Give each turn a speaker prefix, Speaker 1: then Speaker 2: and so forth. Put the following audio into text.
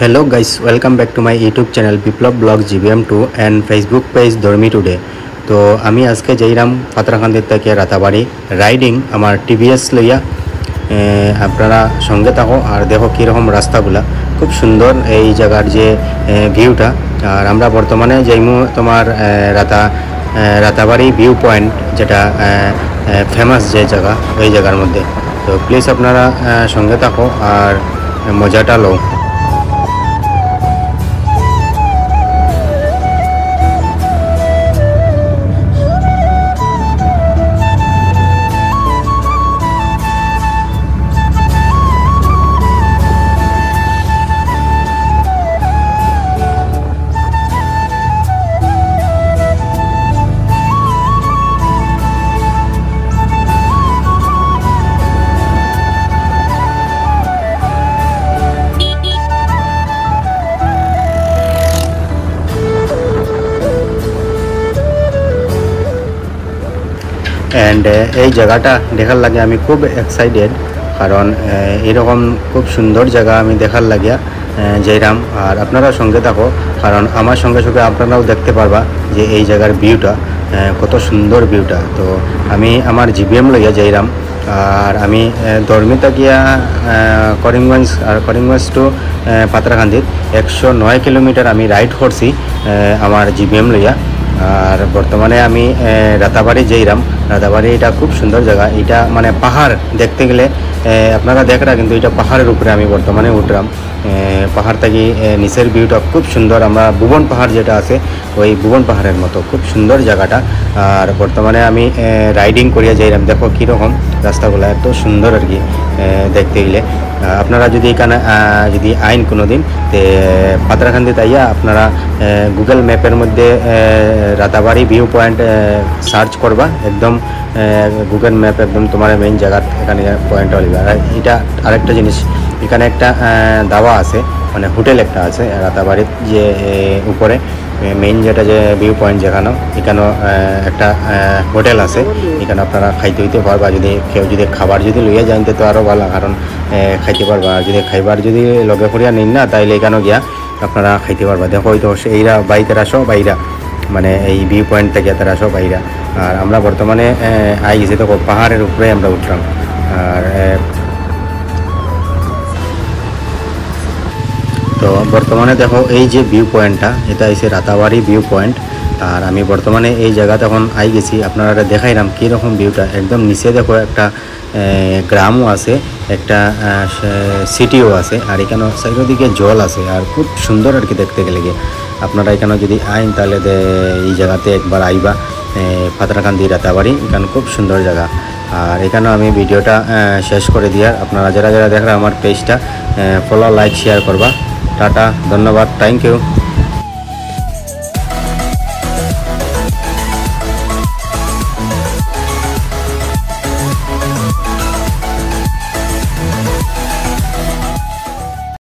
Speaker 1: Hello guys, welcome back to my YouTube channel Biplab Blog GBM2 and Facebook page Dormi Today. তো আমি আজকে যাইরাম পাত্রাকান্দি থেকে Ratabari riding আমার TVS লইয়া। আপনারা সঙ্গে থাকো আর দেখো কীরকম রাস্তাগুলা, খুব সুন্দর এই জায়গার যে ভিউটা। আর আমরা বর্তমানে যাইমু তোমার রাতাবাড়ি ভিউ পয়েন্ট, যেটা ফেমাস যে জায়গা, ওই জায়গার মধ্যে। তো প্লিজ আপনারা সঙ্গে থাকো আর মজাটা লও। অ্যান্ড এই জায়গাটা দেখার লাগে আমি খুব এক্সাইটেড, কারণ এরকম খুব সুন্দর জায়গা আমি দেখার লাগিয়া যাইরাম। আর আপনারা সঙ্গে থাকো, কারণ আমার সঙ্গে সঙ্গে আপনারাও দেখতে পারবা যে এই জায়গার ভিউটা কত সুন্দর ভিউটা। তো আমি আমার জিবিএম লইয়া যাইরাম। আর আমি ধর্মিতা গিয়া করিমগঞ্জ, আর করিমগঞ্জ টু পাত্রাকান্দিত 109 কিলোমিটার আমি রাইড করছি আমার জিবিএম লইয়া। আর বর্তমানে আমি রাতাবাড়ি যাইরাম। রাতাবাড়ি এটা খুব সুন্দর জায়গা, এটা মানে পাহাড় দেখতে গেলে আপনারা দেখরা, কিন্তু এটা পাহাড়ের উপরে আমি বর্তমানে উঠলাম। পাহাড় থেকে নিচের ভিউটা খুব সুন্দর, আমরা ভুবন পাহাড় যেটা আছে ওই ভুবন পাহাড়ের মতো খুব সুন্দর জায়গাটা। আর বর্তমানে আমি রাইডিং করিয়া যাইলাম, দেখো কীরকম রাস্তাগুলো এত সুন্দর আর কি দেখতে গেলে। আপনারা যদি এখানে যদি আইন কোনো দিন পাত্রাকান্দি তাইয়া আপনারা গুগল ম্যাপের মধ্যে রাতাবাড়ি ভিউ পয়েন্ট সার্চ করবা, একদম গুগল ম্যাপ একদম তোমার মেইন জায়গা এখানে পয়েন্ট হলিবে। আর এটা আরেকটা জিনিস, এখানে একটা দাওয়া আছে, মানে হোটেল একটা আছে রাতাবাড়ির যে উপরে মেইন যেটা যে ভিউ পয়েন্ট, যেখানে এখানেও একটা হোটেল আছে। এখানে আপনারা খাইতে হইতে পারবা, যদি কেউ যদি খাবার যদি লইয়া জানতে তো আরও ভালো, কারণ খাইতে পারবা। আর যদি খাইবার যদি লগে করিয়া নিন না, তাইলে এখানেও গিয়া আপনারা খাইতে পারবা। দেখো হয়তো এইরা বাইরা সব বাইরা, মানে এই ভিউ পয়েন্ট থেকে তারা সব বাইরা। আর আমরা বর্তমানে আই গেছি তো পাহাড়ের উপরে আমরা উঠলাম। আর তো বর্তমানে দেখো এই যে ভিউ পয়েন্টটা, এটা এসে রাতাবাড়ি ভিউ পয়েন্ট। আর আমি বর্তমানে এই জায়গাতে এখন আই গেছি, আপনারা দেখাইলাম কীরকম ভিউটা। একদম নিচে দেখো একটা গ্রামও আছে, একটা সিটিও আছে, আর এখানে সাইডের দিকে জল আছে। আর খুব সুন্দর আর কি দেখতে গেলে গিয়ে। আপনারা এখানে যদি আইন তাহলে এই জায়গাতে একবার আইবা, পাত্রাকান্দি রাতাবাড়ি, এখানে খুব সুন্দর জায়গা। আর এখানেও আমি ভিডিওটা শেষ করে দিয়ার, আপনারা যারা যারা দেখরা আমার পেজটা ফলো, লাইক, শেয়ার করবা। টাটা, ধন্যবাদ, থ্যাংক ইউ।